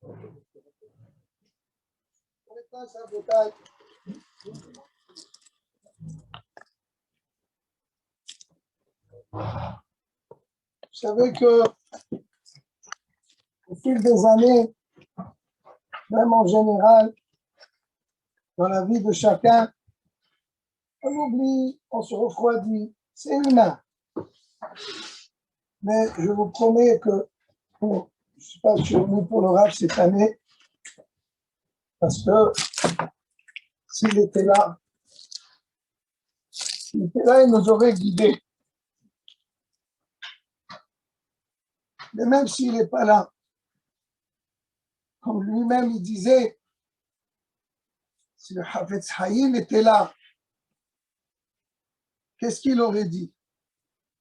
Vous savez que au fil des années, même en général, dans la vie de chacun, on oublie, on se refroidit, c'est humain. Mais je vous promets que, je ne suis pas survenu pour le Rav cette année, parce que s'il était là, il nous aurait guidés. Mais même s'il n'est pas là, comme lui-même il disait, si le Hafetz Haïm était là, qu'est-ce qu'il aurait dit?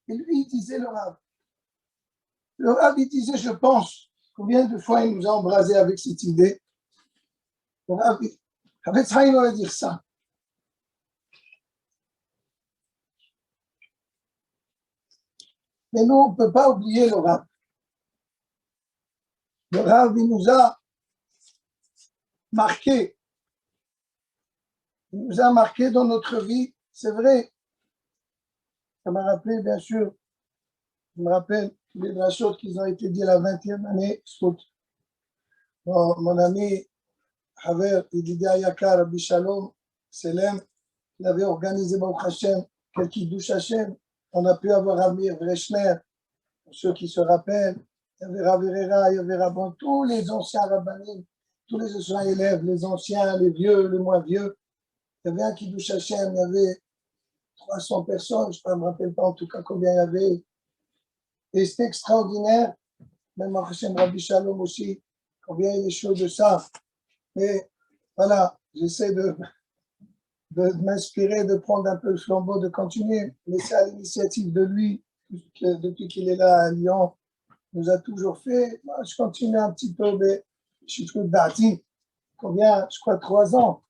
Et lui, il disait le Rav. Le Rav, il disait, je pense, combien de fois il nous a embrasés avec cette idée? Le Rav, Hafetz Haïm aurait dit ça. Mais nous, on ne peut pas oublier le Rav. Le Rav, il nous a marqué. Il nous a marqué dans notre vie, c'est vrai. Ça m'a rappelé, bien sûr, je me rappelle les drachot qui ont été dites la 20e année. Mon ami Haver Yididia Yakar Rabbi Shalom Selem, il avait organisé Baruch Hashem, quelques douches Hashem. On a pu avoir Amir Vreshner, pour ceux qui se rappellent. Il y avait Rav Herrera, il y avait Rabban, tous les anciens rabbanim, tous les anciens élèves, les anciens, les vieux, les moins vieux. Il y avait un Kiddush Hashem, il y avait 300 personnes, je ne me rappelle pas en tout cas combien il y avait. Et c'était extraordinaire, même Hashem Rabbi Shalom aussi, combien il est chaud de ça. Mais voilà, j'essaie de m'inspirer, de prendre un peu le flambeau, de continuer. Mais c'est à l'initiative de lui, depuis qu'il est là à Lyon, nous a toujours fait. Moi, je continue un petit peu, mais je suis trop d'arty. Combien? Je crois 3 ans.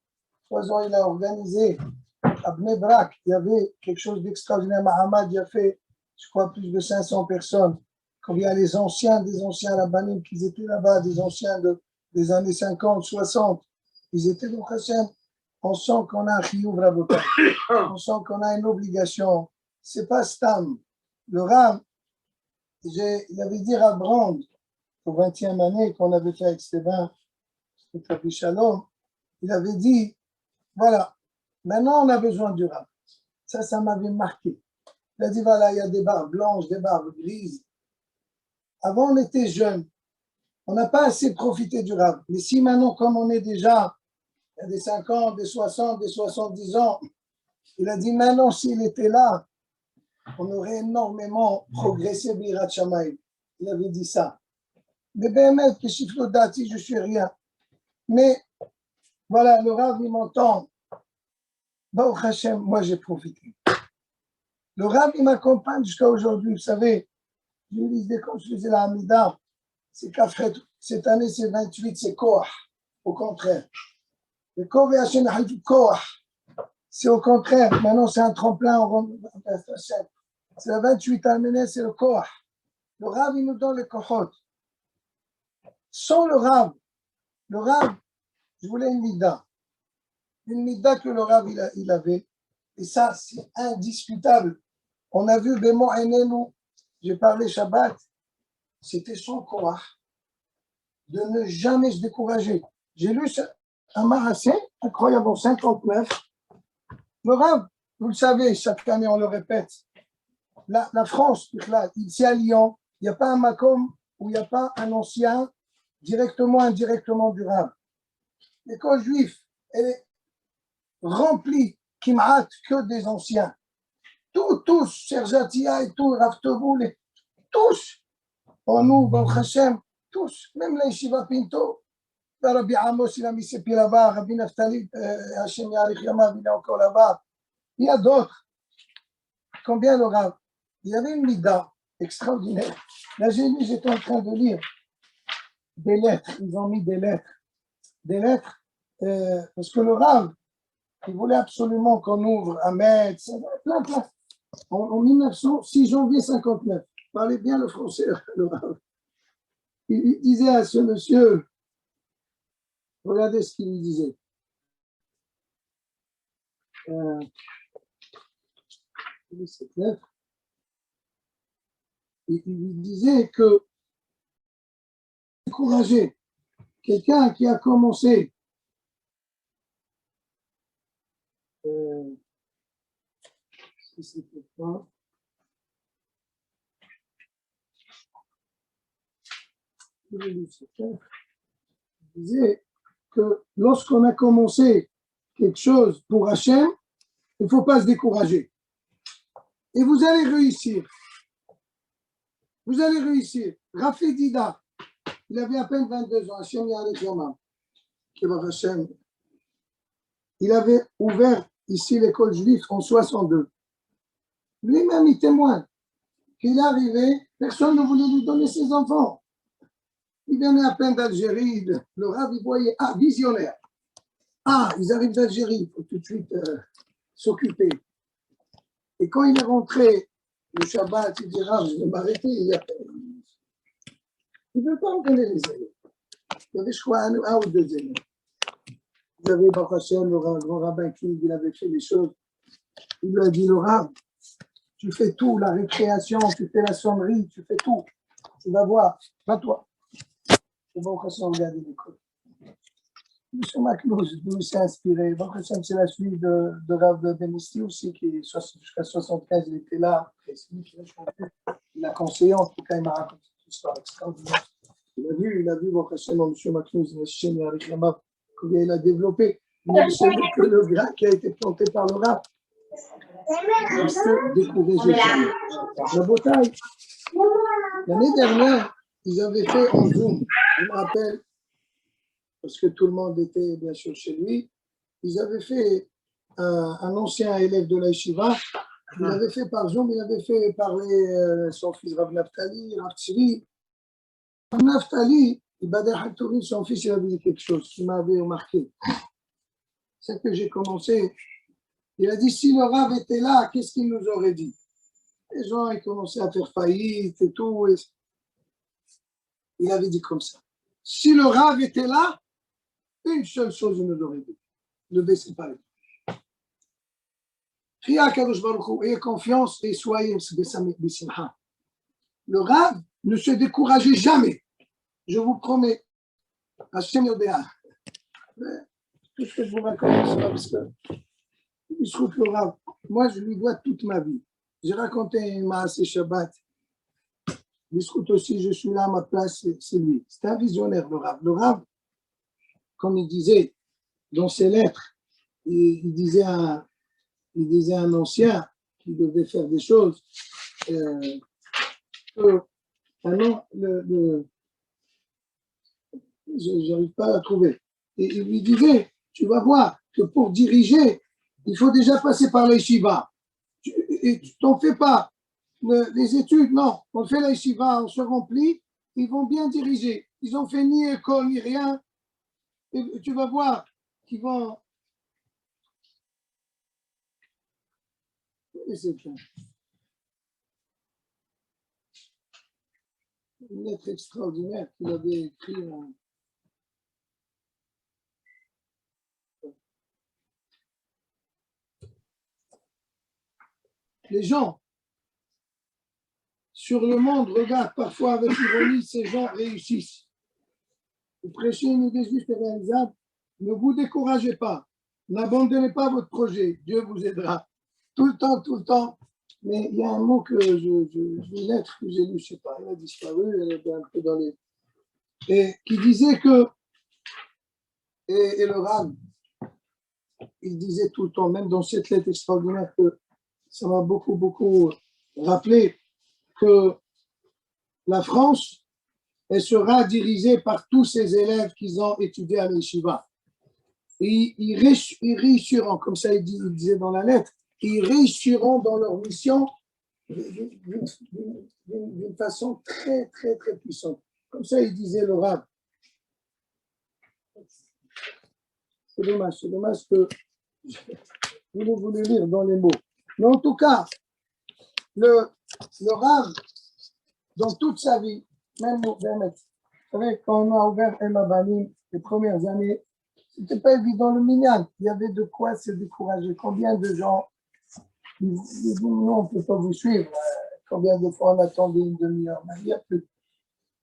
3 ans, il a organisé à Bnei Brak. Il y avait quelque chose d'extraordinaire. Mahamad, il a fait, je crois, plus de 500 personnes. Combien les anciens, des anciens rabbanim qui étaient là-bas, des anciens des années 50, 60, ils étaient dans Hashem. On sent qu'on a un chiyuv rabotai. On sent qu'on a une obligation. C'est pas stam. Le Rav, il avait dit à Brand, au 20e année qu'on avait fait avec Stéphane, avec Rabbi Shalom, il avait dit, voilà, maintenant on a besoin du Rav. Ça m'avait marqué. Il a dit, voilà, il y a des barbes blanches, des barbes grises. Avant, on était jeunes. On n'a pas assez profité du Rav. Mais si maintenant, comme on est déjà, il y a des 50, des 60, des 70 ans, il a dit, maintenant, s'il était là, on aurait énormément progressé Birat Shamayim. Il avait dit ça. Mais ben, que Shiflo Dati, je suis rien. Mais voilà, le Rav, il m'entend. Baruch Hashem, moi, j'ai profité. Le Rav, il m'accompagne jusqu'à aujourd'hui. Vous savez, je lui disais, quand je faisais la Hamida, c'est qu'après, cette année, c'est 28, c'est Koach. Au contraire. Le Koach, c'est au contraire. Maintenant, c'est un tremplin. C'est le 28 année, c'est le Koach. Le Rav, il nous donne les Kochot. Sans le Rav, je voulais une Mida. Une Mida que le Rav, il avait. Et ça, c'est indiscutable. On a vu Bemo Enenu, j'ai parlé Shabbat, c'était son courage de ne jamais se décourager. J'ai lu un marassé incroyable en 59. Le Rav, vous le savez, chaque année on le répète, la France, ici à Lyon, il n'y a pas un Macom où il n'y a pas un ancien, directement, indirectement du Rav. L'école juive, elle est remplie, qui m'a que des anciens. Tous, Serjatia et tout, Rav Toboul, tous. On nous, Baruch Hashem, tous, même les Shiva Pinto, Rabbi Amos, il a mis ses pieds là-bas, Rabbi Naftali, Hashem Yarich Yamav, il est encore là-bas. Il y a d'autres. Combien le Rav? Il y avait une mida extraordinaire. Là, j'étais en train de lire des lettres. Ils ont mis des lettres. Des lettres, parce que le Rav, il voulait absolument qu'on ouvre Ahmed, plein. En 1906 janvier 59. Parlez bien le français, le Rav. Il disait à ce monsieur, Regardez ce qu'il lui disait. Cette lettre. Il lui disait que encourager quelqu'un qui a commencé c'était pas il disait que lorsqu'on a commencé quelque chose pour Hachem, il ne faut pas se décourager. Et vous allez réussir. Vous allez réussir. Rafi Dida, il avait à peine 22 ans. Hachem Yarek Yamam. Il avait ouvert ici l'école juive en 62. Lui-même, il témoigne qu'il est arrivé, personne ne voulait lui donner ses enfants. Il venait à peine d'Algérie, le Rav, il voyait, visionnaire. Ils arrivent d'Algérie, il faut tout de suite s'occuper. Et quand il est rentré, le Shabbat, il dit, Rav, je vais m'arrêter. Il ne veut pas me donner les élèves. Il y avait, je crois, un ou deux élèves. Il y avait Baruch Hashem, le grand rabbin qui il avait fait les choses. Il lui a dit, le Rav, tu fais tout, la récréation, tu fais la sonnerie, tu fais tout. Tu vas voir, va toi. Et Baruch Hashem, regardez l'école. M. Maclouz, d'où il s'est inspiré. Baruch Hashem, c'est la suite de Rav Benisti aussi, qui jusqu'à 75, il était là. Il a conseillé, en tout cas, il m'a raconté cette histoire extraordinaire. Il a vu Baruch Hashem, M. Maclouz, combien il a développé. Il ne savait que le grain qui a été planté par le Rav. Il se décourageait jamais. La bataille, l'année dernière, ils avaient fait en Zoom, je me rappelle, parce que tout le monde était bien sûr chez lui, ils avaient fait un ancien élève de la Yeshiva, il avait fait par Zoom, il avait fait parler son fils Rav Naftali, Rav Tzvi. Rav Naftali, Ibader Hatouri, son fils, il avait dit quelque chose qui m'avait marqué. C'est que j'ai commencé. Il a dit, si le Rav était là, qu'est-ce qu'il nous aurait dit? Les gens, ils commençaient à faire faillite et tout. Et il avait dit comme ça. Si le Rav était là, une seule chose, il nous aurait dit. Ne baissez pas les bras. Ayez confiance et soyez besimcha. Le Rav ne se décourageait jamais. Je vous promets. Hachem Yodéa. Tout ce que je vous raconte, c'est parce que il se trouve le Rav. Moi, je lui dois toute ma vie. J'ai raconté un Maaseh Shabbat. Biscout aussi, je suis là à ma place, c'est lui. C'est un visionnaire, le Rav. Le Rav, comme il disait dans ses lettres, il disait à un ancien qui devait faire des choses, j'arrive pas à la trouver. Et il lui disait, tu vas voir que pour diriger, il faut déjà passer par les yeshivas. Et tu t'en fais pas. Les études, non. On fait la yeshiva, on se remplit, ils vont bien diriger. Ils n'ont fait ni école, ni rien. Et tu vas voir qu'ils vont... Et c'est bien. Une lettre extraordinaire qu'il avait écrite. Les gens sur le monde regardent parfois avec ironie, ces gens réussissent. Vous prêchez une idée juste et réalisable, ne vous découragez pas, n'abandonnez pas votre projet, Dieu vous aidera. Tout le temps. Mais il y a un mot que une lettre que j'ai lue, je ne sais pas, elle a disparu, elle était un peu dans les... Et qui disait que, et le Rav, il disait tout le temps, même dans cette lettre extraordinaire, que ça m'a beaucoup rappelé que la France, elle sera dirigée par tous ces élèves qui ont étudié à l'Yeshiva. Et ils réussiront, comme ça il disait dans la lettre, ils réussiront dans leur mission d'une façon très puissante. Comme ça il disait le Rav. C'est dommage que vous voulez lire dans les mots. Mais en tout cas, le Rav, dans toute sa vie, même vous savez, quand on a ouvert El Mabanim, les premières années, C'était pas évident le minyan. Il y avait de quoi se décourager. Combien de gens ils disent non, on ne peut pas vous suivre. Combien de fois on attendait une demi-heure? Il n'y a plus.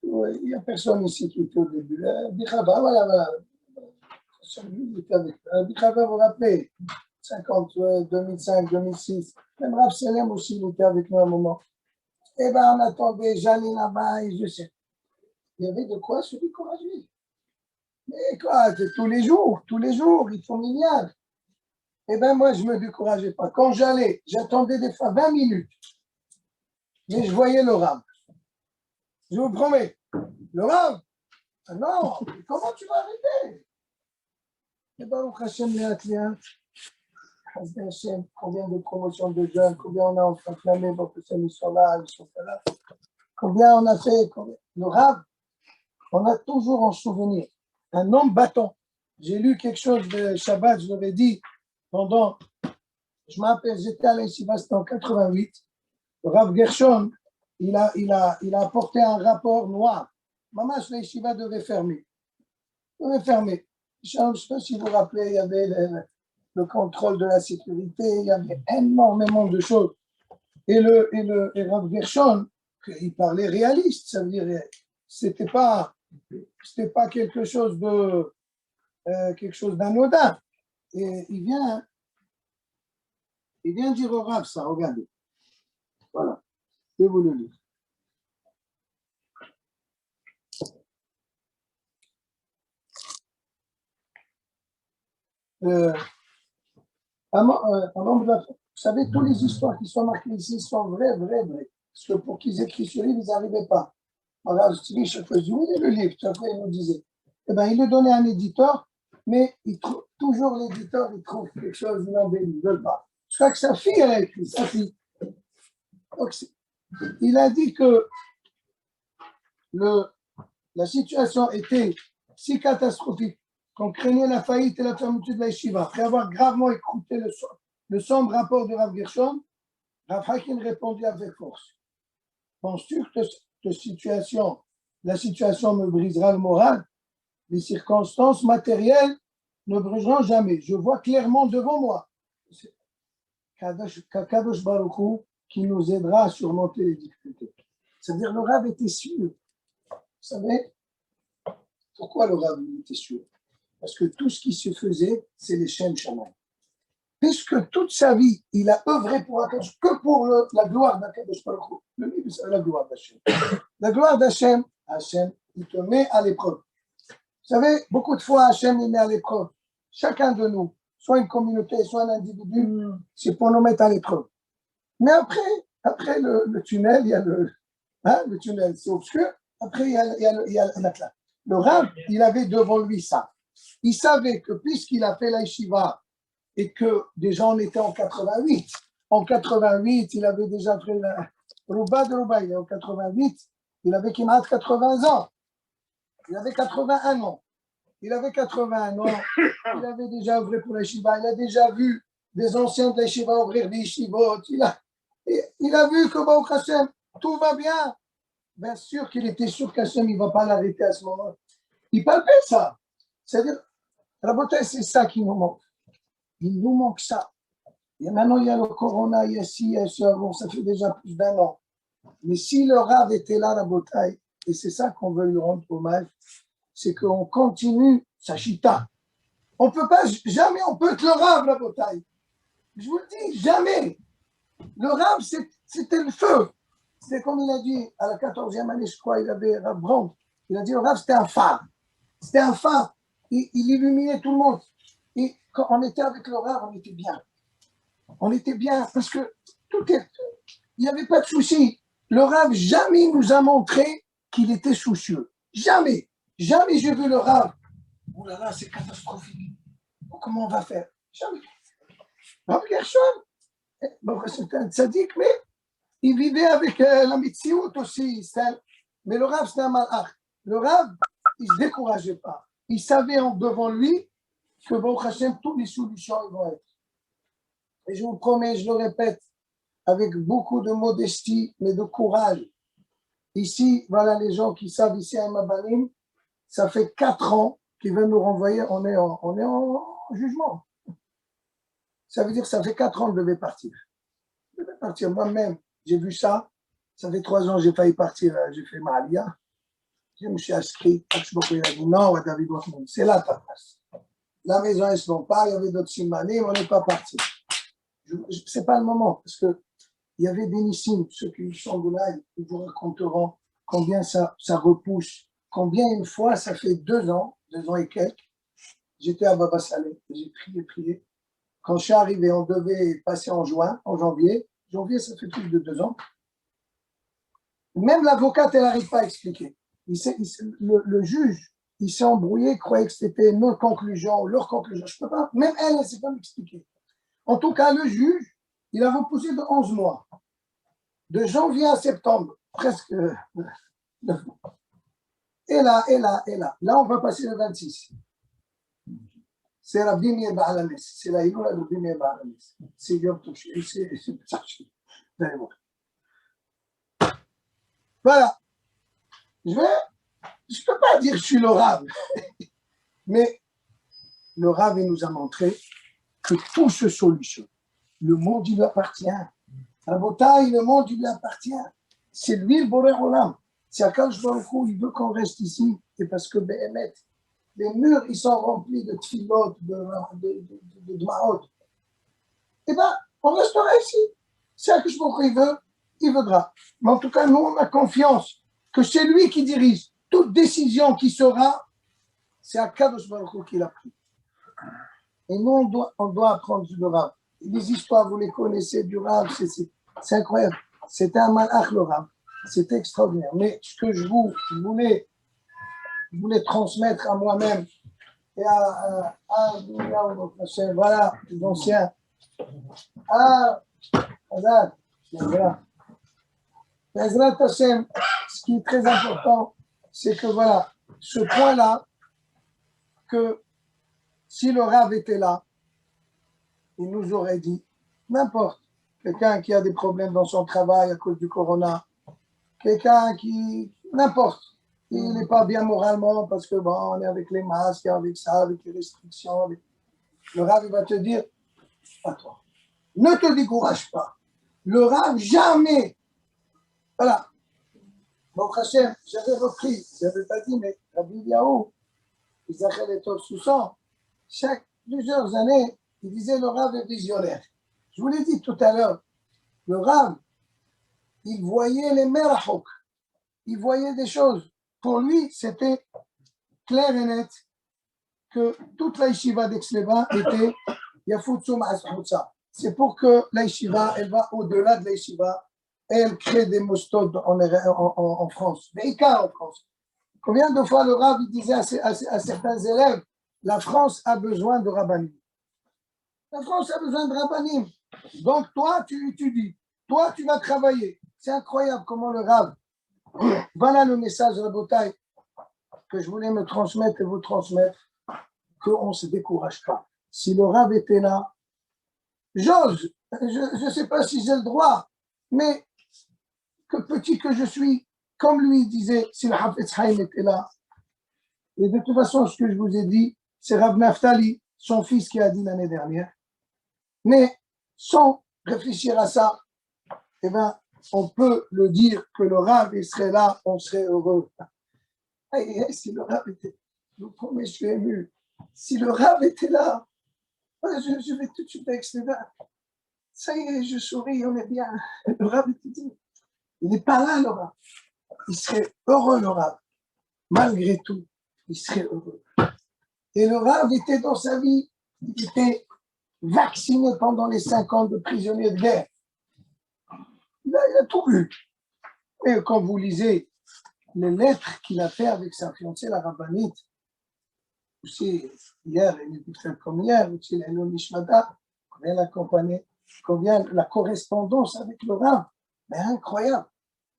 Il n'y a personne ici qui était au début. Bichaba, voilà. Bichaba, vous vous rappelez, 2005, 2006. Même Rav Selem aussi, il était avec nous à un moment. Eh bien, on attendait Janine là-bas et je sais. Il y avait de quoi se décourager. Mais quoi, tous les jours, ils font milliards. Eh bien, moi, je ne me décourageais pas. Quand j'allais, j'attendais des fois 20 minutes. Mais je voyais le Rav. Je vous promets. Le Rav, non, comment tu vas arrêter? Eh bien, au Hachem, combien de promotions de jeunes, combien on a enflammé, ils sont là, ils sont pas là. Combien on a fait, le Rav, on a toujours en souvenir un homme battant. J'ai lu quelque chose de Shabbat, je l'avais dit pendant, je m'appelle, j'étais à l'Yeshiva, c'était en 88. Le Rav Gershon, il a apporté un rapport noir. Maman, l'Yeshiva devait fermer. Je ne sais pas si vous vous rappelez, il y avait le contrôle de la sécurité, il y avait énormément de choses. Et Rav Gershon, il parlait réaliste, ça veut dire, c'était pas quelque chose d'anodin. Et il vient dire au Rav ça, regardez. Voilà, je vais vous le lire. Vous savez, toutes les histoires qui sont marquées ici sont vraies. Parce que pour qu'ils écrivent ce livre, ils n'arrivaient pas. Alors, chaque fois, je dis, oui, le livre, chaque fois, il nous disait. Eh bien, il le donnait à un éditeur, mais toujours l'éditeur, il trouve quelque chose d'embelli, il ne veut pas. Je crois que sa fille, elle a écrit, sa fille. Donc, il a dit que la situation était si catastrophique qu'on craignait la faillite et la fermeture de la yeshiva. Après avoir gravement écouté le sombre rapport de Rav Gershon, Rav Hakin répondit avec force. Penses-tu que la situation me brisera le moral? Les circonstances matérielles ne briseront jamais. Je vois clairement devant moi Kadosh Baruch Hu qui nous aidera à surmonter les difficultés. C'est-à-dire le Rav était sûr. Vous savez pourquoi le Rav était sûr? Parce que tout ce qui se faisait, c'est les Shem Shammai. Puisque toute sa vie, il a œuvré pour Akadosh, que pour la gloire d'Akadosh Baruch Hu. Le livre, c'est la gloire d'Hachem. La gloire d'Hachem, il te met à l'épreuve. Vous savez, beaucoup de fois, Hachem, il met à l'épreuve. Chacun de nous, soit une communauté, soit un individu, c'est pour nous mettre à l'épreuve. Mais après le tunnel, il y a le tunnel, c'est obscur. Après, il y a la claque. Le Rav, il avait devant lui ça. Il savait que puisqu'il a fait la yeshiva et que déjà on était en 88, il avait déjà fait la Rouba de Rouba, il est en 88, il avait Kimat 80 ans. Il avait 81 ans. Il avait déjà œuvré pour la yeshiva, il a déjà vu des anciens de la yeshiva ouvrir des yeshivot. Il a vu que Baruch Hashem, tout va bien. Bien sûr qu'il était sûr qu'Hachem ne va pas l'arrêter à ce moment. Il palpait ça. C'est-à-dire, la beauté, c'est ça qui nous manque. Il nous manque ça. Et maintenant, il y a le corona, il y a ci, il y a ça. Bon, ça fait déjà plus d'1 an. Mais si le Rav était là, la beauté, et c'est ça qu'on veut lui rendre hommage, c'est qu'on continue sa chita. On ne peut pas, jamais on peut être le Rav, la beauté. Je vous le dis, jamais. Le Rav, c'était le feu. C'était comme il a dit, à la 14e année, je crois, il avait Rav Brandt. Il a dit, le Rav, c'était un phare. C'était un phare. Il illuminait tout le monde. Et quand on était avec le Rav, on était bien. On était bien parce que il n'y avait pas de souci. Le Rav, jamais nous a montré qu'il était soucieux. Jamais. Jamais j'ai vu le Rav. Oh là là, c'est catastrophique. Comment on va faire? Jamais. Rav Gershon, c'était un tzaddik, mais il vivait avec la Mitsiout aussi. Mais le Rav, c'était un malach. Le Rav, il ne se décourageait pas. Il savait devant lui que Baruch Hashem, toutes les solutions vont être. Et je vous promets, je le répète, avec beaucoup de modestie, mais de courage. Ici, voilà les gens qui savent ici à Mabalim, ça fait 4 ans qui veut nous renvoyer, on est en jugement. Ça veut dire que ça fait 4 ans que je devais partir. Je devais partir moi-même. J'ai vu ça. Ça fait 3 ans, j'ai failli partir. J'ai fait ma alia. Je me suis inscrit. Il a dit non, David Wachman, c'est là ta place. La maison, elle ne se vend pas. Il y avait d'autres simanim, on n'est pas parti. Ce n'est pas le moment. Parce qu'il y avait des nissim, ceux qui sont de là, ils vous raconteront combien ça repousse. Combien une fois, ça fait 2 ans et quelques, j'étais à Baba Saleh. J'ai prié. Quand je suis arrivé, on devait passer en janvier. Janvier, ça fait plus de 2 ans. Même l'avocate, elle n'arrive pas à expliquer. Le juge, il s'est embrouillé, croyait que c'était notre conclusion, leur conclusion. Je ne peux pas, même elle ne sait pas m'expliquer. En tout cas, le juge, il a repoussé de 11 mois. De janvier à septembre, presque 9 mois. Et là. Là, on va passer le 26. C'est Rabbi Meir Ba'alanes. C'est la Hinoula de Rabbi Meir Ba'alanes. C'est Yom Touché. C'est Tzachi. Vous allez voir. Voilà. Je ne peux pas dire que je suis le Rav. Mais le Rav, il nous a montré que tout se solutionne. Le monde, il lui appartient. Rabotaï, le monde, il lui appartient. C'est lui le Boré Olam. C'est à Kadosh Baruch Hu, il veut qu'on reste ici. Et parce que Béhémet, les murs, ils sont remplis de tfilot, de dmaot. Eh bien, on restera ici. C'est à Kadosh Baruch Hu, il veudra. Mais en tout cas, nous, on a confiance que c'est lui qui dirige. Toute décision qui sera, c'est à Kadosh Baruch Hu qui l'a pris. Et nous, on doit apprendre du Rav. Les histoires, vous les connaissez du Rav, c'est incroyable. C'était un malach, le Rav. C'était extraordinaire. Mais ce que je voulais transmettre à moi-même et à voilà, les anciens. Voilà. Ce qui est très important, c'est que voilà, ce point-là, que si le Rav était là, il nous aurait dit, n'importe, quelqu'un qui a des problèmes dans son travail à cause du corona, quelqu'un qui, n'importe, il n'est pas bien moralement parce que bon, on est avec les masques, avec ça, avec les restrictions. Le Rav, il va te dire, attends, ne te décourage pas. Le Rav, jamais. Voilà. Bon, Hachem, j'avais repris, je n'avais pas dit, mais Rabbi Yaou, Isachel et Tov Soussan, chaque plusieurs années, il disait le Rav est visionnaire. Je vous l'ai dit tout à l'heure, le Rav, il voyait les merahok, il voyait des choses. Pour lui, c'était clair et net que toute la yeshiva d'Aix-les-Bains était Yafutsum Asahutsa. C'est pour que la yeshiva, elle va au-delà de la yeshiva et elle crée des mostot en France, mais en France. Combien de fois le Rav il disait à certains élèves, la France a besoin de rabbanim. La France a besoin de rabbanim. Donc toi, tu étudies. Toi, tu vas travailler. C'est incroyable comment le Rav. Voilà le message de Rabotai que je voulais me transmettre et vous transmettre, qu'on ne se décourage pas. Si le Rav était là, j'ose, je ne sais pas si j'ai le droit, mais que petit que je suis, comme lui disait, si le Hafetz Haïm était là. Et de toute façon, ce que je vous ai dit, c'est Rav Naftali, son fils, qui a dit l'année dernière. Mais sans réfléchir à ça, eh ben, on peut le dire que le Rav, il serait là, on serait heureux. Et si le Rav était, je vous promets, je suis ému. Si le Rav était là, je vais tout de suite avec les Bains. Ça y est, je souris, on est bien. Le Rav était dit, il n'est pas là, le Rav. Il serait heureux, le Rav. Malgré tout, il serait heureux. Et le Rav était dans sa vie, il était vacciné pendant les 5 ans de prisonnier de guerre. Il a tout vu. Et quand vous lisez les lettres qu'il a fait avec sa fiancée, la rabbinite, aussi hier, il était fait comme hier, aussi l'Elon Nishmada, combien l'accompagner, combien la correspondance avec le Rav, mais incroyable.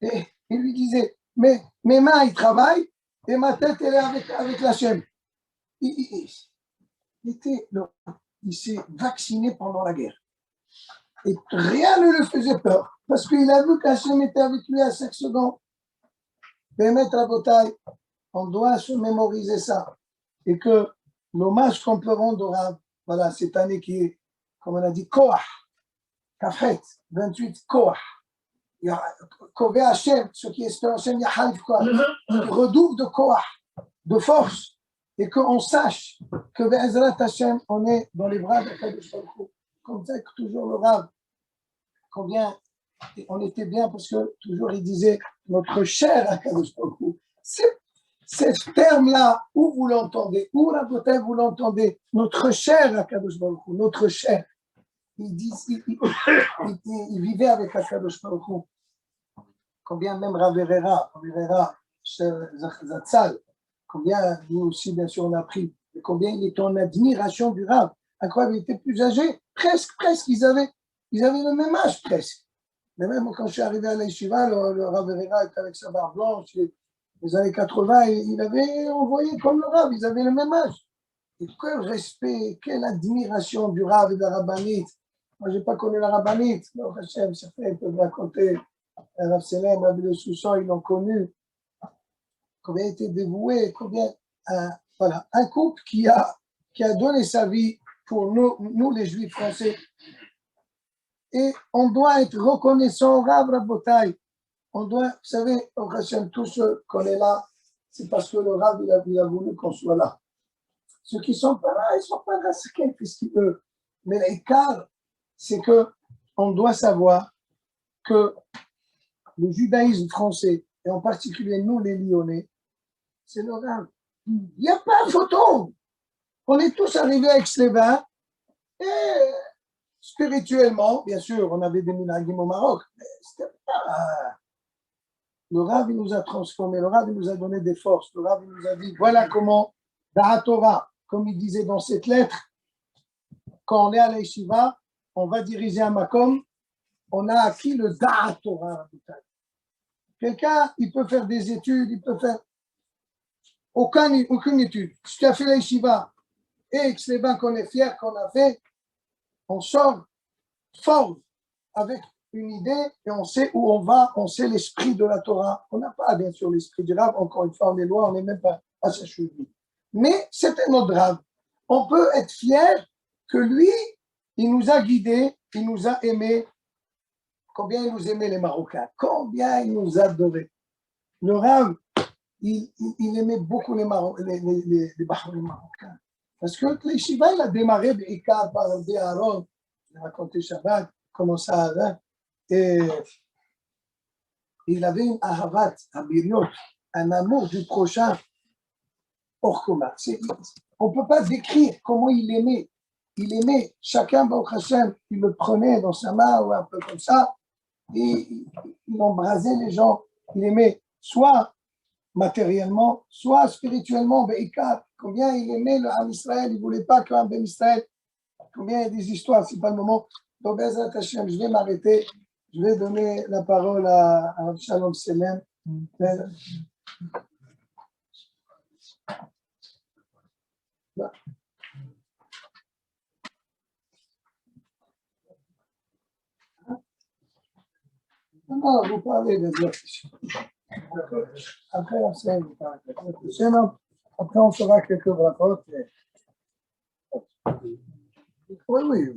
Et il lui disait, mais mes mains, ils travaillent, et ma tête, elle est avec la chaîne. Il s'est vacciné pendant la guerre. Et rien ne le faisait peur, parce qu'il a vu qu'Hachem était avec lui à chaque seconde. Bémet Rabotai, on doit se mémoriser ça. et que l'hommage qu'on peut rendre au Rav, voilà, cette année qui est, comme on a dit, Koach, Kafret, 28, Koach. Kové Hachem, ceux qui espèrent Hachem, Yahalif Koach, qui redouble de Koach, de force, et qu'on sache que Be'ezrat Hachem, on est dans les bras de Kadosh Baruch Hu. Comme ça, que toujours le Rav, combien on était bien parce que toujours il disait notre cher Akadosh Baruch Hu. Ce terme-là, où vous l'entendez, où la beauté vous l'entendez, notre cher Akadosh Baruch Hu, notre cher. Il vivait avec Akadosh Baruch Hu. Combien même Rav Herrera, Zatzal, combien nous aussi bien sûr on a appris, et combien il était en admiration du Rav. Incroyable, il était plus âgé, presque, ils avaient le même âge presque. Mais même quand je suis arrivé à l'Yeshiva, le Rav Herrera était avec sa barbe blanche, les années 80, il avait envoyé comme le Rav, ils avaient le même âge. Et quel respect, quelle admiration du Rav et de la Rabbanite. Moi, je n'ai pas connu la Rabbanite, mais Hachem, certains peuvent raconter, Rav Selem, Rabbi Le Soussan, ils l'ont connu. Combien il était dévoué, combien, voilà, un couple qui a donné sa vie pour nous les Juifs français. Et on doit être reconnaissant au Rav Rabotai. On doit, vous savez, tous ceux qu'on est là, c'est parce que le Rav il a voulu qu'on soit là. Ceux qui ne sont pas là, ils ne sont pas là, c'est qu'est-ce qu'ils veulent. Mais l'écart, c'est qu'on doit savoir que le judaïsme français, et en particulier nous les Lyonnais, c'est le Rav. Il n'y a pas de photo. On est tous arrivés à Aix-les-Bains et spirituellement, bien sûr, on avait des minhagim au Maroc, mais c'était pas. Le Rav, il nous a transformés, le Rav, il nous a donné des forces, le Rav, il nous a dit, voilà comment, Da'at Torah, comme il disait dans cette lettre, quand on est à l'Yeshiva, on va diriger un makom, on a acquis le Da'at Torah. Quelqu'un, il peut faire des études, il peut faire aucune étude. Si tu as fait l'Yeshiva et que c'est bien qu'on est fier qu'on a fait, on sort fort avec une idée et on sait où on va, on sait l'esprit de la Torah. On n'a pas, bien sûr, l'esprit du Rav, encore une fois, on est loin, on n'est même pas à sa cheville. Mais c'était notre Rav. On peut être fier que lui, il nous a guidés, il nous a aimés. Combien il nous aimait les Marocains, combien il nous adorait. Le Rav, il aimait beaucoup les Marocains. Parce que les Shiva, il a démarré par le Aaron, il a raconté Shabbat, comment ça avait. Et il avait une ahavat, un amour du prochain hors commun. On ne peut pas décrire comment il aimait. Il aimait chacun, Baruch Hashem, il le prenait dans sa main ou un peu comme ça, et il embrasait les gens. Il aimait soit matériellement, soit spirituellement. Combien il aimait le Ham Israël, il ne voulait pas qu'un Ben Israël. Combien il y a des histoires, c'est pas le moment. Donc, Bezrat Hashem, je vais m'arrêter. Je vais donner la parole à Shalom Selem. Non, vous parlez de après, on sait, vous parlez de après, on fera quelques rapports. Oui, oui.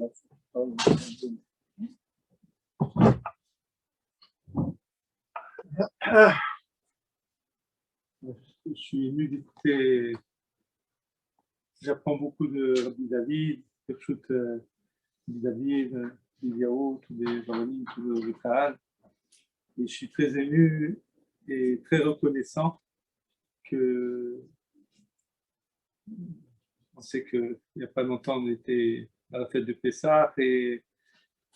Je suis venu d'écouter, j'apprends beaucoup de Rabbi David, David, Liviao, tous les Varanim, tous les Kahal. Et je suis très ému et très reconnaissant que on sait qu'il n'y a pas longtemps, on était à la fête de Pessah et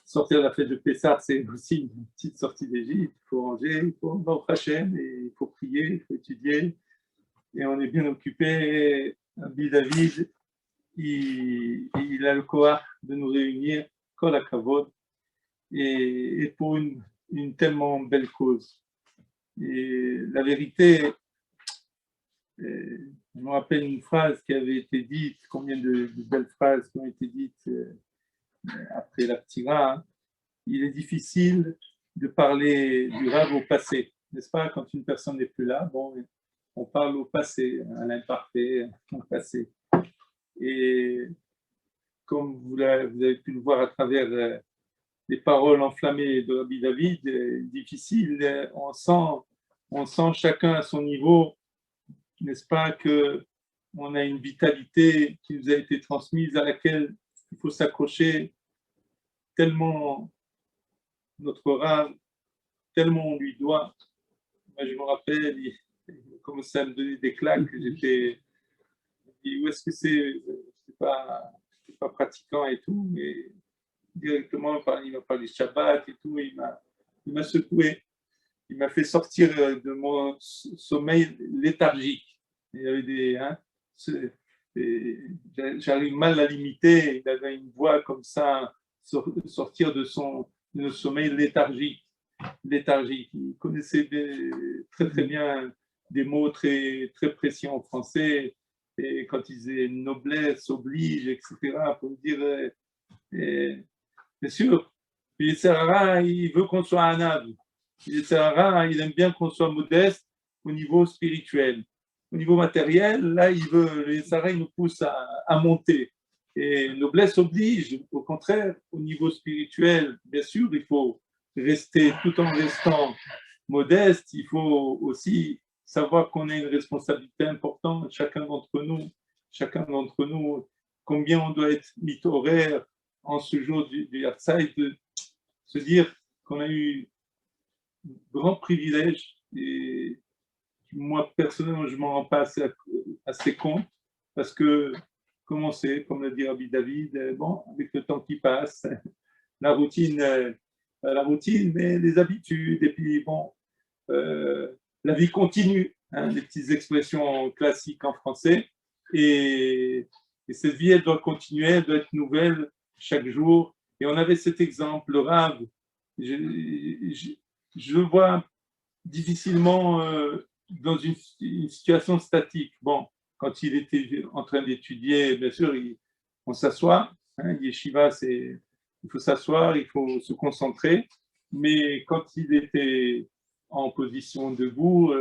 sortir de la fête de Pessah, c'est aussi une petite sortie d'Égypte. Il faut ranger, il faut voir Hachem, et il faut prier, il faut étudier. Et on est bien occupé. Rabbi David, il a le courage de nous réunir, Kol HaKavod, et pour une tellement belle cause. Et la vérité, je me rappelle une phrase qui avait été dite, combien de belles phrases qui ont été dites après la Ptira. Hein. Il est difficile de parler du Rav au passé, n'est-ce pas, quand une personne n'est plus là. Bon, on parle au passé, à l'imparfait, au passé. Et comme vous avez pu le voir à travers les paroles enflammées de Rabbi David, difficiles, on sent chacun à son niveau, n'est-ce pas, qu'on a une vitalité qui nous a été transmise, à laquelle il faut s'accrocher tellement notre Rav, tellement on lui doit. Moi, je me rappelle, il commençait à me donner des claques, j'étais dit, où est-ce que c'est pas pratiquant et tout, mais directement, il m'a parlé de Shabbat et tout, et il m'a secoué, il m'a fait sortir de mon sommeil léthargique. Il y avait j'arrive mal à l'imiter, il avait une voix comme ça, sortir de son sommeil léthargique. Il connaissait très très bien des mots très, très précis en français, et quand il disait noblesse, oblige, etc., pour dire, bien sûr, il veut qu'on soit un âme. Il aime bien qu'on soit modeste au niveau spirituel. Au niveau matériel, là, il nous pousse à monter. Et noblesse oblige, au contraire, au niveau spirituel, bien sûr, il faut rester, tout en restant modeste, il faut aussi savoir qu'on a une responsabilité importante, chacun d'entre nous, combien on doit être mithoraire en ce jour du Yatzai, de se dire qu'on a eu grand privilège, et moi personnellement je ne m'en rends pas assez compte, parce que comment c'est, comme l'a dit Rabbi David, bon, avec le temps qui passe, la routine, mais les habitudes, et puis bon, la vie continue, hein, les petites expressions classiques en français, et cette vie, elle doit continuer, elle doit être nouvelle chaque jour. Et on avait cet exemple, le Rav, je le vois difficilement dans une situation statique. Bon, quand il était en train d'étudier, bien sûr, on s'assoit. Hein, yeshiva, il faut s'asseoir, il faut se concentrer. Mais quand il était en position debout,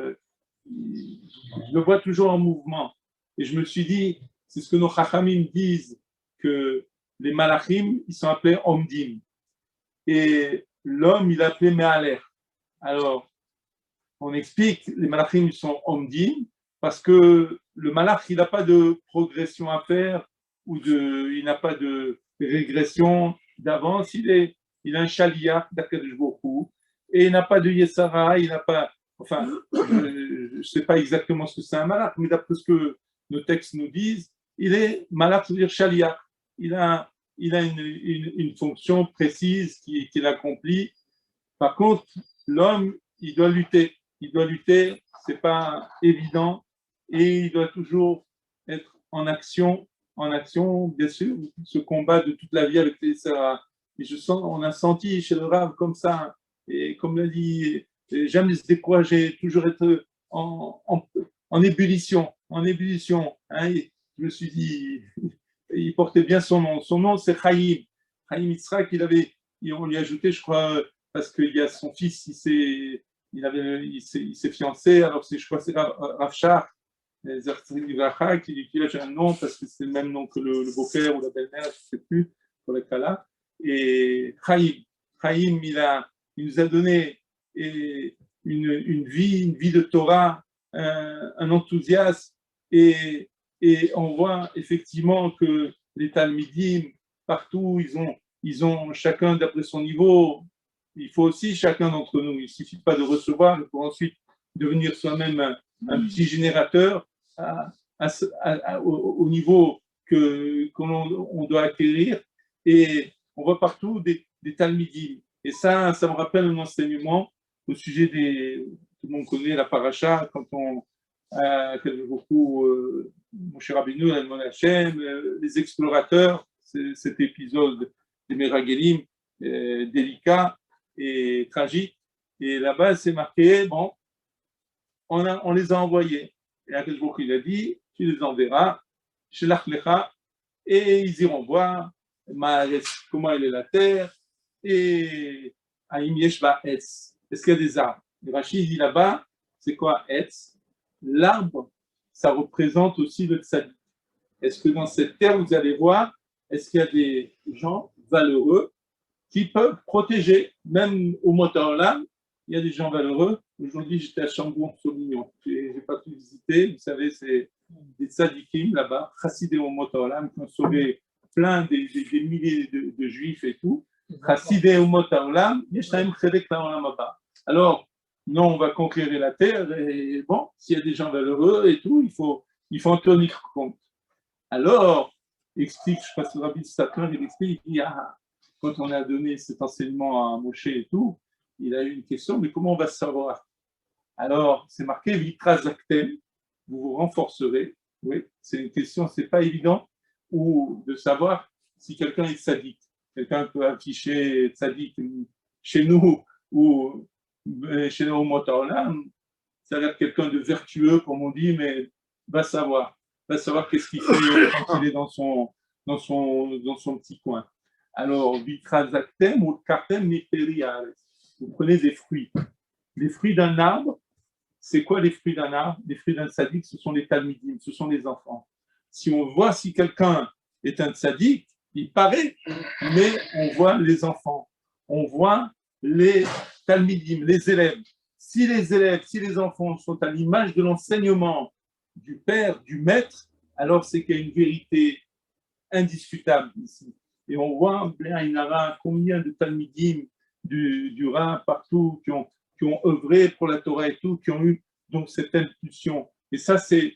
je le vois toujours en mouvement. Et je me suis dit, c'est ce que nos chachamim disent, que les malachim, ils sont appelés omdim. Et l'homme, il est appelé me'aler. Alors, on explique, les malachim sont omdim, parce que le malach, il n'a pas de progression à faire, il n'a pas de régression d'avance, il a un shaliach d'Akadosh Baruch Hu, et il n'a pas de yesara, il n'a pas, enfin, je ne sais pas exactement ce que c'est un malach, mais d'après ce que nos textes nous disent, il est malach, c'est-à-dire shaliach, il a une fonction précise qu'il accomplit. Par contre, l'homme, il doit lutter, c'est pas évident, et il doit toujours être en action, bien sûr, ce combat de toute la vie avec les Sarah. Et on a senti chez le Rav comme ça, et comme l'a dit, jamais se décourager, toujours être en ébullition, hein. Je me suis dit, il portait bien son nom. Son nom, c'est Chaim Yitzhak. On lui a ajouté, je crois, parce qu'il y a son fils, il s'est fiancé, alors je crois que c'est Rav Shach, qui a un nom, parce que c'est le même nom que le beau-père ou la belle-mère, je ne sais plus, pour le cas là. Et Chaim, il nous a donné une vie de Torah, un enthousiasme, et on voit effectivement que les Talmidim, partout, ils ont chacun d'après son niveau. Il faut aussi chacun d'entre nous. Il ne suffit pas de recevoir, il faut ensuite devenir soi-même un petit générateur au niveau qu'on doit acquérir. Et on voit partout des Talmidim. Et ça me rappelle un enseignement au sujet tout le monde connaît la paracha, quand on beaucoup Moshe Rabbeinu, Elmon Hashem, les explorateurs, cet épisode des Meragelim, délicat et tragique. Et là-bas, c'est marqué, bon, on les a envoyés. Et Akadosh Baruch Hu, il a dit, tu les enverras, Shelach Lecha, et ils iront voir comment elle est la terre, et Aïm Yesh Ba Etz. Est-ce qu'il y a des arbres? Le Rachid dit là-bas, c'est quoi Etz? l'arbre, ça représente aussi le tzaddik. Est-ce que dans cette terre, vous allez voir, est-ce qu'il y a des gens valeureux qui peuvent protéger, même au Motaolam, il y a des gens valeureux. Aujourd'hui, j'étais à Chambon-Sauvignon. Je n'ai pas pu visiter. Vous savez, c'est des tzadikim là-bas, chassidés au Motaolam, qui ont sauvé plein des milliers de juifs et tout. Chassidés au Motaolam, Yeshaim Chedek Laolam Haba. Alors, non, on va conquérir la terre. Et bon, s'il y a des gens valeureux et tout, il faut en tenir compte. Alors, explique, je passe le Rabbi Sapin, il explique, quand on a donné cet enseignement à Moshe et tout, il a eu une question, mais comment on va savoir? Alors, c'est marqué, Vitrazaktem, vous vous renforcerez. Oui, c'est une question, c'est pas évident, ou de savoir si quelqu'un est sadique. Quelqu'un peut afficher sadique chez nous ou chez nous au Motaolam, ça a l'air quelqu'un de vertueux, comme on dit, mais va savoir qu'est-ce qu'il fait quand il est dans son petit coin. Alors, vitrazaktem ou kartem niperiales. Vous prenez des fruits. Les fruits d'un arbre, c'est quoi les fruits d'un arbre? Les fruits d'un tzaddik, ce sont les talmidim, ce sont les enfants. Si on voit si quelqu'un est un tzaddik, il paraît, mais on voit les enfants. On voit les talmidim, les élèves. Si les enfants sont à l'image de l'enseignement du père, du maître, alors c'est qu'il y a une vérité indiscutable ici. Et on voit, combien de talmidim du Rav partout qui ont œuvré pour la Torah et tout, qui ont eu donc cette impulsion. Et ça, c'est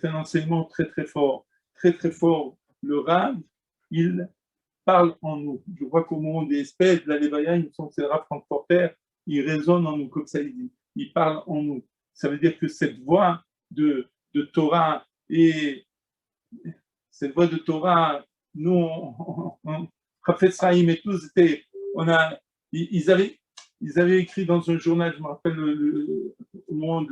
un enseignement très, très fort. Très, très fort. Le Rav, il parle en nous. Je vois qu'au moment des espèces, de la Lévaya, il me semble que c'est le Rav Frankfurter, il résonne en nous, comme ça il dit. Il parle en nous. Ça veut dire que cette voix de Torah et cette voix de Torah, nous, Raphaël Sraïm et tous, ils avaient écrit dans un journal, je me rappelle au moment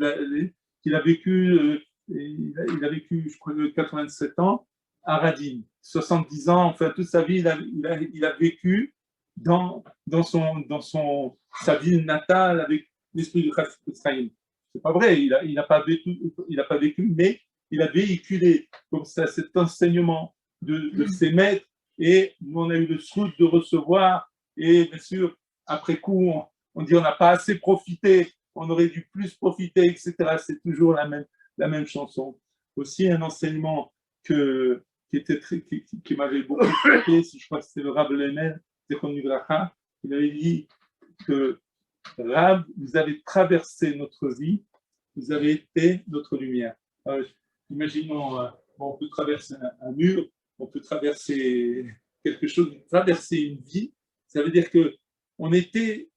qu'il a vécu, il a vécu, je crois, 87 ans, à Radin, 70 ans, enfin toute sa vie, il a vécu dans sa ville natale avec l'esprit de Raphaël Sraïm. C'est pas vrai, il n'a pas vécu, mais il a véhiculé comme ça cet enseignement de ses maîtres, et nous on a eu le souhait de recevoir, et bien sûr, après coup, on dit on n'a pas assez profité, on aurait dû plus profiter, etc. C'est toujours la même chanson. Aussi un enseignement qui m'avait beaucoup frappé, je crois que c'était le Rav Lemel, il avait dit que Rav, vous avez traversé notre vie, vous avez été notre lumière. Alors, imaginons, on peut traverser un mur, on peut traverser quelque chose, traverser une vie. Ça veut dire que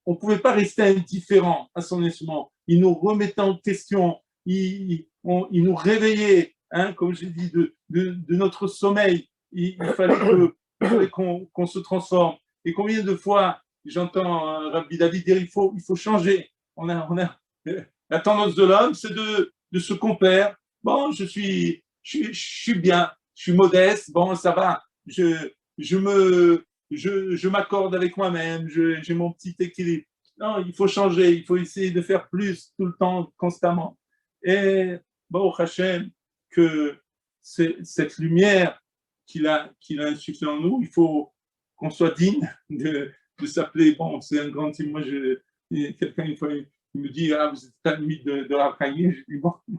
on pouvait pas rester indifférent à son enseignement. Il nous remettait en question, il nous réveillait, hein, comme j'ai dit, de notre sommeil. Il fallait qu'on se transforme. Et combien de fois j'entends Rabbi David dire il faut changer. On a la tendance de l'homme, c'est de se complaire. Bon, je suis bien, je suis modeste, bon, ça va, je m'accorde avec moi-même, j'ai mon petit équilibre. Non, il faut changer, il faut essayer de faire plus tout le temps, constamment. Et bon, Hachem, que cette lumière qu'il a insufflée en nous, il faut qu'on soit digne de s'appeler. Bon, c'est un grand type. Moi, quelqu'un, une fois, il me dit, ah, vous êtes à la limite de Rav Chaim. Je dis, bon, je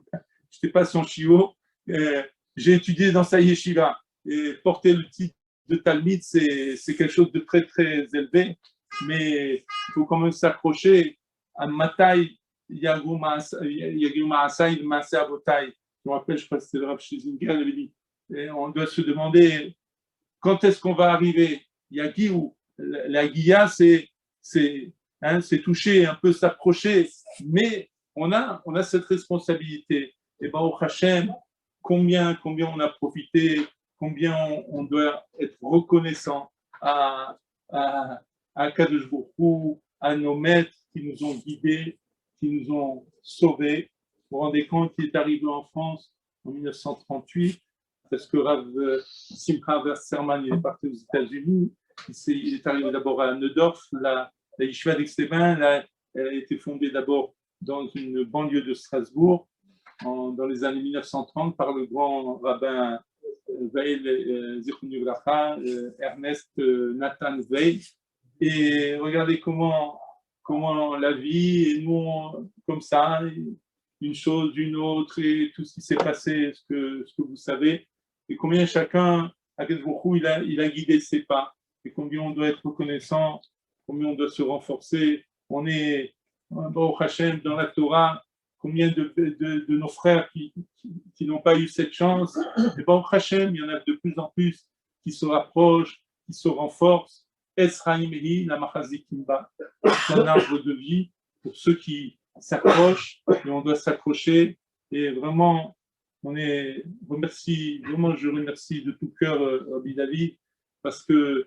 n'étais pas son chiot. J'ai étudié dans sa yeshiva. Et porter le titre de Talmid, c'est quelque chose de très, très élevé. Mais il faut quand même s'accrocher à Matai Yagu Maasai Maasai Abotai. Je me rappelle, je crois que c'était le Rav Schlesinger, il avait dit, on doit se demander quand est-ce qu'on va arriver. Yagi, ou la guilla, c'est toucher, un peu s'approcher, mais on a cette responsabilité. Et bien, au Hachem, combien on a profité, combien on doit être reconnaissant à Kadosh Baruch Hu, à nos maîtres qui nous ont guidés, qui nous ont sauvés. Vous vous rendez compte, il est arrivé en France en 1938, parce que Rav Simcha Wasserman, il est parti aux États-Unis. Il est arrivé d'abord à Neudorf, la yeshiva d'Aix-les-Bains, elle a été fondée d'abord dans une banlieue de Strasbourg. dans les années 1930 par le grand rabbin Veil, Zichrono Livracha, Ernest Nathan Veil. Et regardez comment la vie, et nous, comme ça, une chose, une autre, et tout ce qui s'est passé, ce que vous savez, et combien chacun, il a guidé ses pas, et combien on doit être reconnaissant, combien on doit se renforcer. On est, Baruch Hashem, dans la Torah, combien de nos frères qui n'ont pas eu cette chance, et Baruch Hashem, il y en a de plus en plus qui se rapprochent, qui se renforcent. Esraïm la Machazikimba, c'est un arbre de vie pour ceux qui s'accrochent, et on doit s'accrocher. Et vraiment, je remercie de tout cœur Rabbi David, parce qu'il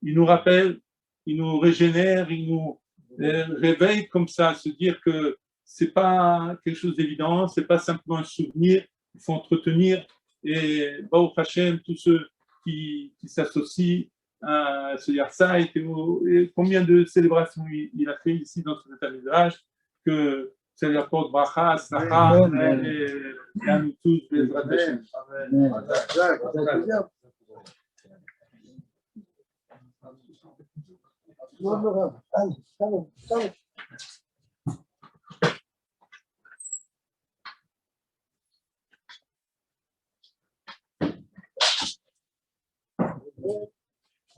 nous rappelle, il nous régénère, il nous réveille comme ça, à se dire que c'est pas quelque chose d'évident, c'est pas simplement un souvenir, il faut entretenir. Et Baruch Hashem, tous ceux qui s'associent à se dire ça, et combien de célébrations il a fait ici dans ce Midrash, que ça lui apporte bracha, slacha, et à nous tous, Bezrat Hashem.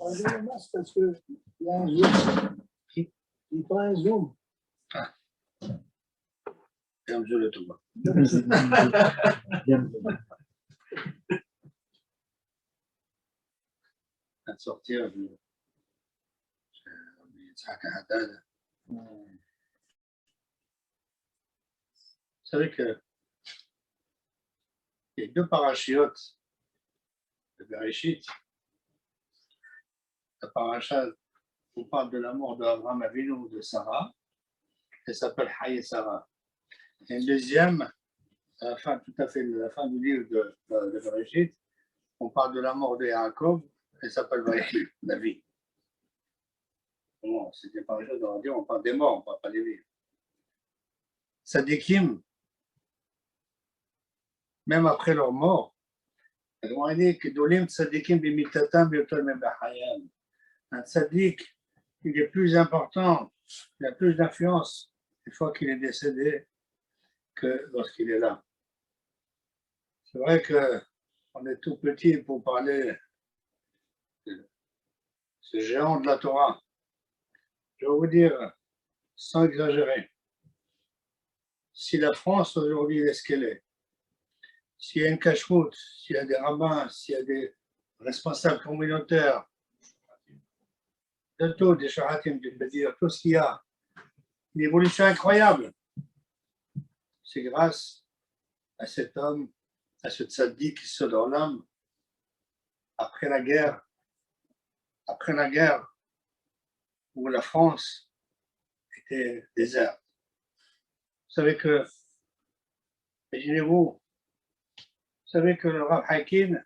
Enlevez le masque parce qu'il y a un zoom. Il prend un zoom. Ferme le tout. À sortir, vous savez que il y a deux parachiotes de Bereshit. La paracha, on parle de la mort d'Abraham Avinu de Sarah, elle s'appelle Haye Sarah. Et une deuxième, à la fin, tout à fait, la fin du livre de Bereshit, on parle de la mort de Yaakov, elle s'appelle la vie. Bon, c'était pas juste de dire, on parle des morts, on parle pas des vies. Sadikim, même après leur mort, on dit que Dolim Sadikim bimitatam biotel mebahayam. Un tzaddik, il est plus important, il a plus d'influence une fois qu'il est décédé que lorsqu'il est là. C'est vrai qu'on est tout petit pour parler de ce géant de la Torah. Je vais vous dire, sans exagérer, si la France aujourd'hui est ce qu'elle est, s'il y a une cache-route, s'il y a des rabbins, s'il y a des responsables communautaires, de tout, des sharatim, je veux dire, tout ce qu'il y a, une évolution incroyable, c'est grâce à cet homme, à ce tzaddik qui se dans l'âme, après la guerre où la France était déserte. Vous savez que, imaginez-vous, vous savez que le Rav Haïkin,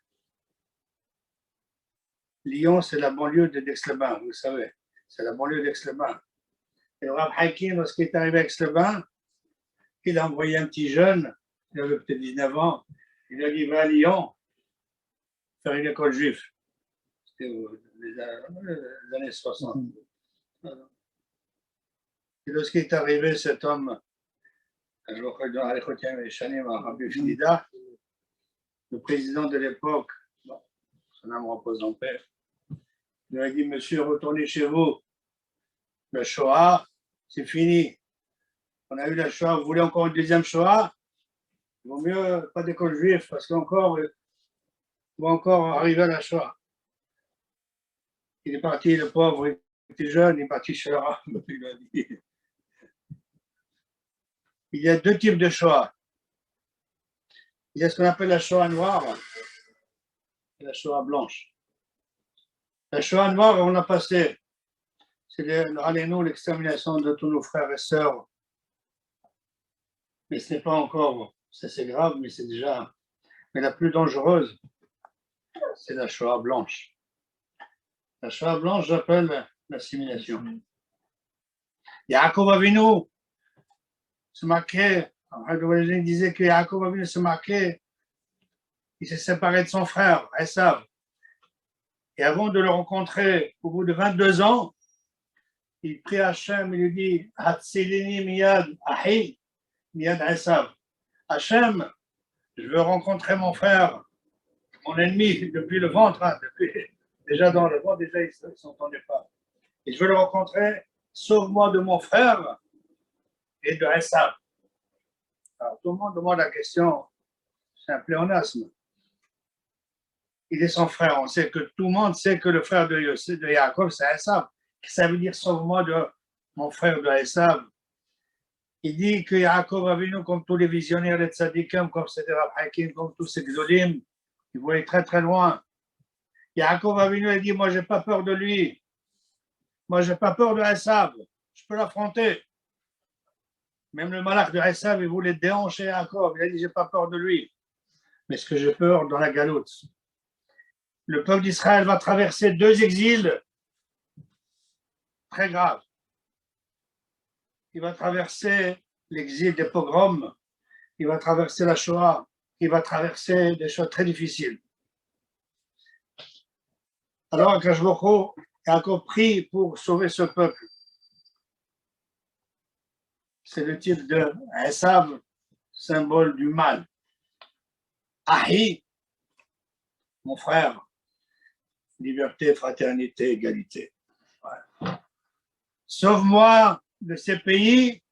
Lyon, c'est la banlieue de d'Aix-les-Bains, vous savez, c'est la banlieue d'Aix-les-Bains. Et le Rav Haïkin, lorsqu'il est arrivé à Aix-les-Bains, il a envoyé un petit jeune, il avait peut-être 19 ans, il a dit, va à Lyon, faire une école juive. C'était les années 60. Et lorsqu'il est arrivé, cet homme, le président de l'époque, son âme repose en paix, il lui a dit, monsieur, retournez chez vous. Le Shoah, c'est fini. On a eu la Shoah, vous voulez encore une deuxième Shoah? Il vaut mieux pas d'école juive parce on va encore arriver à la Shoah. Il est parti, le pauvre, il était jeune, il est parti chez le Rav. Il a dit, il y a deux types de Shoah. Il y a ce qu'on appelle la Shoah noire et la Shoah blanche. La Shoah noire, on a passé, c'est l'extermination de tous nos frères et sœurs. Mais ce n'est pas encore, ça c'est grave, mais c'est déjà. Mais la plus dangereuse, c'est la Shoah blanche. La Shoah blanche, j'appelle l'assimilation. Yaakov Avinu, c'est marqué Après, il disait que Yaakov Avinu se marquait, il s'est séparé de son frère, Esav. Et avant de le rencontrer, au bout de 22 ans, il prie Hachem, il lui dit Hatsilini miyad ahi, miyad Esav. Hachem, je veux rencontrer mon frère, mon ennemi, depuis le ventre, hein, déjà dans le ventre, déjà il ne s'entendait pas. Et je veux le rencontrer, sauve-moi de mon frère et de Esav. Alors tout le monde demande la question, c'est un pléonasme. Il est son frère, on sait que tout le monde sait que le frère de Yaakov, c'est Esav. Ça veut dire sauve-moi de mon frère de Esav. Il dit que Yaakov Avinu, comme tous les visionnaires, les tzadikim, comme c'était Rav Hakim, comme tous ces gdolim, il voyait très très loin. Yaakov Avinu, il dit, moi j'ai pas peur de lui. Moi j'ai pas peur de Esav. Je peux l'affronter. Même le malach de Esav, il voulait déhancher Yaakov. Il a dit, j'ai pas peur de lui. Mais ce que j'ai peur dans la galoute, le peuple d'Israël va traverser 2 exils très graves. Il va traverser l'exil des pogroms, il va traverser la Shoah, il va traverser des choses très difficiles. Alors, Akash Baruch Hu a encore pris pour sauver ce peuple. C'est le titre de Esav, symbole du mal. Ahi, mon frère, liberté, fraternité, égalité. Ouais. Sauve-moi de ces pays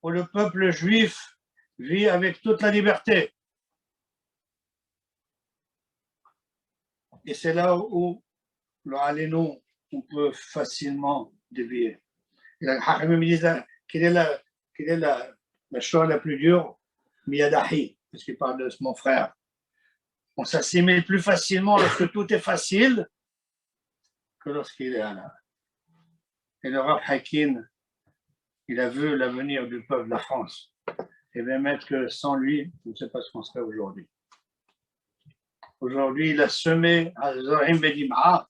où le peuple juif vit avec toute la liberté. Et c'est là où, le Alénou, on peut facilement dévier. Et la Hachamim disent quelle est la chose la plus dure? Miyadahi, parce qu'il parle de mon frère. On s'assimile plus facilement lorsque tout est facile que lorsqu'il est là. Et le Rav Hakim, il a vu l'avenir du peuple de la France. Et bien mettre que sans lui, je ne sais pas ce qu'on serait aujourd'hui. Aujourd'hui, il a semé à Zorim Bedim'a,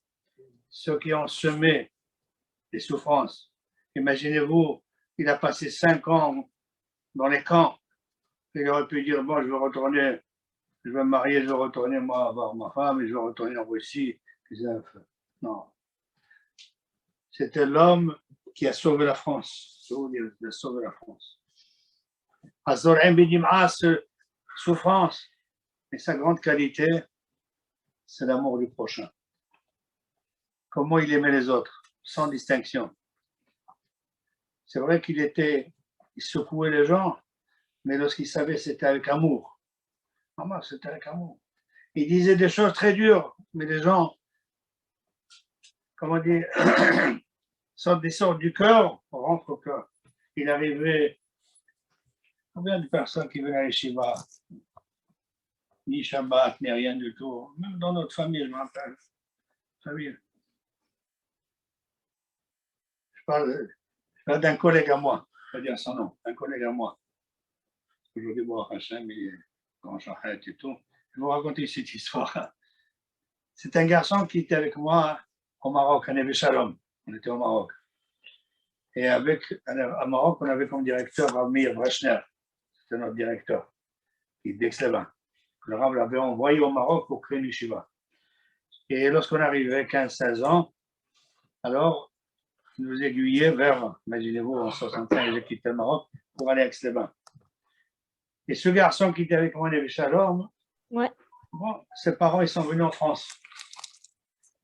ceux qui ont semé les souffrances. Imaginez-vous, il a passé 5 ans dans les camps. Il aurait pu dire, bon, je veux retourner, je veux me marier, je veux retourner moi voir ma femme, et je veux retourner en Russie. Non. C'était l'homme qui a sauvé la France. Il a sauvé la France. Zorim Bedim'a, souffrance. Et sa grande qualité, c'est l'amour du prochain. Comment il aimait les autres, sans distinction. C'est vrai qu'il secouait les gens, mais lorsqu'il savait, c'était avec amour. Maman, c'était avec amour. Il disait des choses très dures, mais les gens, comment dire, sortent du cœur, rentrent au cœur. Il arrivait, combien de personnes qui venaient à l'Yeshiva, ni Shabbat, ni rien du tout. Même dans notre famille, je me rappelle. Famille. Je parle d'un collègue à moi, je vais dire son nom, un collègue à moi. Aujourd'hui, bon, Hachem, il est grand chahret et tout. Je vais vous raconter cette histoire. C'est un garçon qui était avec moi au Maroc, à Neve Shalom. On était au Maroc. Et à Maroc, on avait comme directeur Amir Brechner. C'était notre directeur, qui est d'Aix-les-Bains. Le Rav l'avait envoyé au Maroc pour créer une yeshiva. Et lorsqu'on arrivait 15-16 ans, alors, il nous aiguillait vers, imaginez-vous, en 65, j'ai quitté le Maroc pour aller à Aix-les-Bains. Et ce garçon qui était avec moi, Neve Shalom, Ouais. bon, ses parents, ils sont venus en France.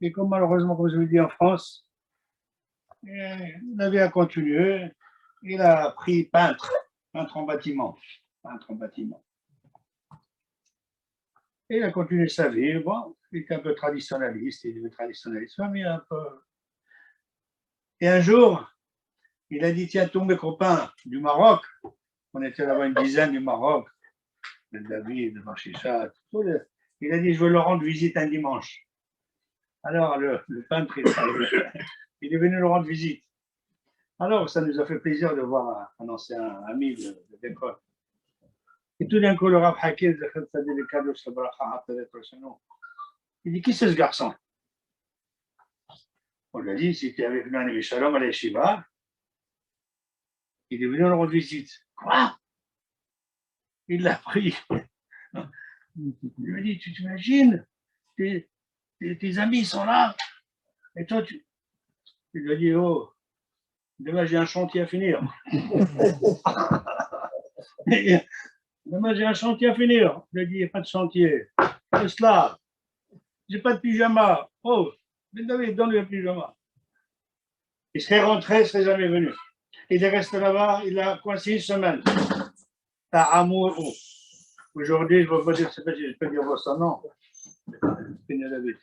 Et comme malheureusement, comme je vous dis, en France, la vie a continué. Il a pris peintre en bâtiment. Et il a continué sa vie. Bon, il était un peu traditionnaliste, il est traditionnaliste, mais un peu. Et un jour, il a dit, tiens, tous mes copains du Maroc, on était là-bas une dizaine du Maroc, de David, de Marchicha, il a dit, je veux leur rendre visite un dimanche. Alors, le peintre, il est venu leur rendre visite. Alors, ça nous a fait plaisir de voir un ancien ami de l'école. Et tout d'un coup, le Rav Hakim, il dit, qui c'est ce garçon? On lui a dit, c'était avec nous à Neve Shalom à l'Yeshiva. Il est venu leur rendre visite. Quoi? il l'a pris. Il lui dit, tu t'imagines, tes amis sont là, et toi, il lui a dit, oh, demain j'ai un chantier à finir. Demain j'ai un chantier à finir. Il lui a dit, il n'y a pas de chantier. C'est cela. J'ai pas de pyjama. Oh, mais David, donne-lui un pyjama. Il serait rentré, il ne serait jamais venu. Il est resté là-bas, il a coincé une semaine. T'as amour. Aujourd'hui, je ne vais pas dire, je peux dire votre nom. David.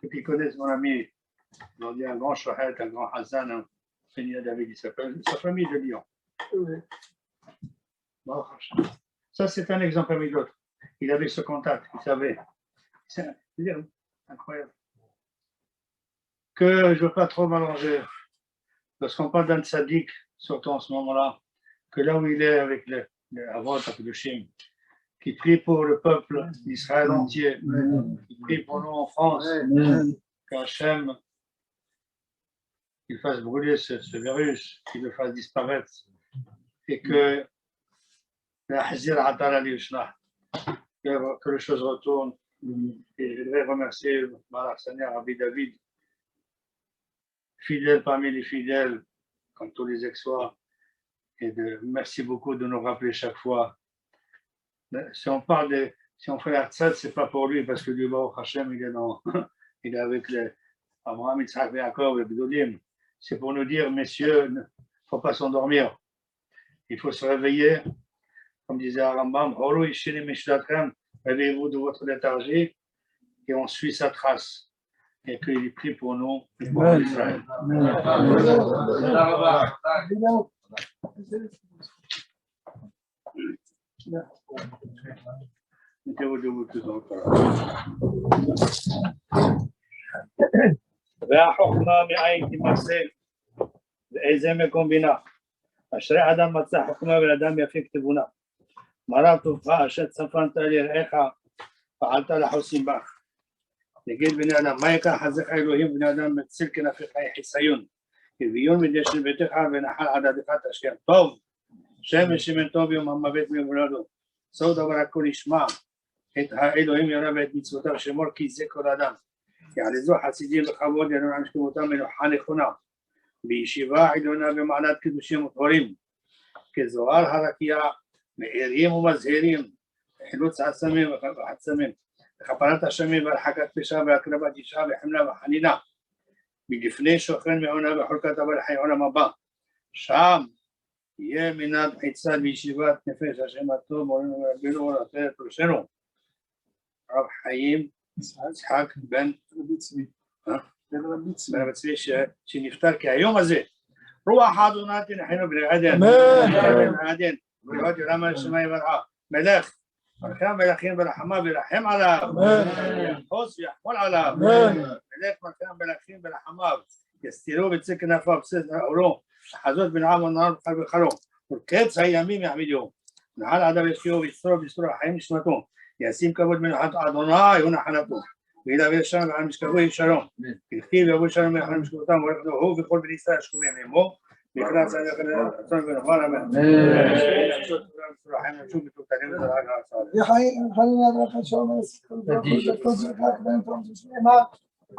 Ceux qui connaissent mon ami, ils ont dit un grand Shahed, un grand Hassan, un David, il s'appelle, sa famille de Lyon. Ça, c'est un exemple parmi d'autres. Il avait ce contact, il savait. C'est incroyable. Que je ne veux pas trop m'allonger. Lorsqu'on parle d'un tzaddik, surtout en ce moment-là, que là où il est avec le Avot, avec le Shem, qui prie pour le peuple d'Israël entier, qui prie pour nous en France, qu'Hachem il fasse brûler ce virus, qu'il le fasse disparaître, et que les choses retournent. Et je voudrais remercier Malach Saner, Rabbi David, fidèle parmi les fidèles, comme tous les ex-soirs, et merci beaucoup de nous rappeler chaque fois. Si on fait l'Artsad, ce n'est pas pour lui, parce que du Baruch Hashem, il est avec les Abraham, Yitzhak, Yaakov et Gdolim. C'est pour nous dire, messieurs, il ne faut pas s'endormir. Il faut se réveiller. Comme disait Rambam, réveillez-vous de votre léthargie et on suit sa trace. Et qu'il prie pour nous et pour Israël. Mettez-vous debout tous encore. והחוכמה מאין תימצא ואיזה מקום בינה. אשרי אדם מצא חוכמה ולאדם יפיק תבונה. מה רב טובך אשר צפנת ליראיך פעלת לחוסים בך. נגיד בני אדם, מה יקר חזיך אלוהים בני אדם מציל כנפיך חיסיון. כביון מדשן ביתך ונחל עדתך תשכם. טוב, שם ושמן טוב יום המוות ממולדו. סוד דבר הכל ישמע. את האלוהים ירא ואת מצוותיו שמור כי זה כל אדם. יעלזו חסידים בכבוד ינון על שכמותם מנוחה נכונה. בישיבה עליונה במעלת קדושים וטהורים. כזוהר הרקיע מאירים ומזהירים. חילוץ עצמים וחצמים. וכפרת השמים והרחקת פשע והקרבת אישה וחמלה וחנינה. מלפני שוכן מעונה וחולקת אבל חי עולם הבא. שם יהיה מנת חיצה בישיבת נפש השם הטוב מורנו ורבינו ונותנת ראשנו. רב חיים יצחק בן רבי צבי שנפטר כהיום הזה. רוח אדוני תנחנו בני עדן. בני עדן. ולאות ירמה לשמיים ורעה. מלך. מלכם מלכים ברחמה ורחם עליו. יחוס ויחמול עליו. מלך מלכם מלכים ברחמיו. יסתירו בצק כנפיו בסתר עולו. חזות בן עם ונהר בחר בחרו. וקץ הימים יעמידו. נחל עדיו ישקיעו ויסתרו ויסתרו החיים נשמתו. ישים כבוד מנחת אדוני הוא נחלתו. וידבר שלום ועל משכבו יהיה שלום. ככתיב יבוא שלום ויחל משכבותם וברכתו הוא וכל בני ישראל השקובים עמו. מקרא צדיק רצון ונאמר אמן.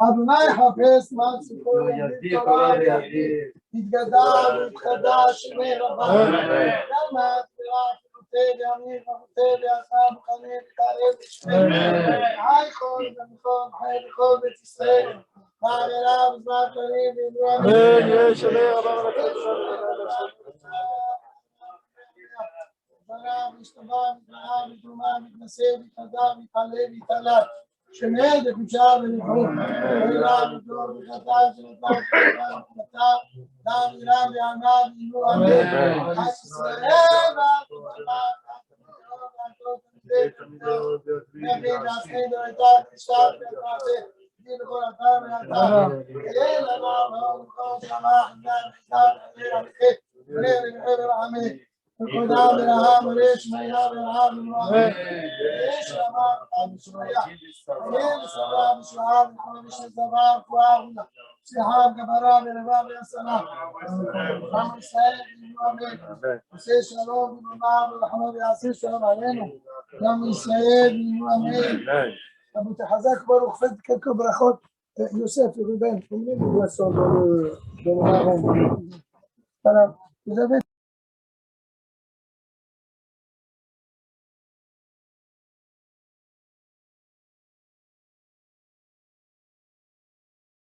אדוני חפש מעשיקו ידיד תורה יתגדע ויתחדע שמי רבה למה תראה חוטא בימין וחוטא ביסם וחנה ותערב בשמי חי כל במקום חי בכל בית ישראל ועבירה בזמן כללים ואמרו אמן יש שמי רבה ברא והשתבח ותראה ותרומה מתנשא והתהדר והתעלה והתעלה שמעל בקדושה ולבחור, ואילה ודור וחטא שנתן וחטא, דם אילה וענה ואימו אמן, חי ישראל והתורה, נביא ועשנו את הקדושה והתעשה, די בכל אתר ואתר, אל אמר ואור וכל שמח, דם חיטה ואיר המחה, ונר וחבר עמי, וקודה ברעם ורש מיה ורעב ומרעב ויש רעב ורעב ושמיה ויש סבא ושעב וחמד ושזבה ופואבונה שיחב גברה ורבה ויסנה עם ישראל ואמן עושה שלום ומנע ורחמה ויעשה שלום עלינו גם ישראל ואמן רבותי חזק ברוך faites quelques brachot Youssef et Ruben, combien de boissons dans le marron? Voilà, vous avez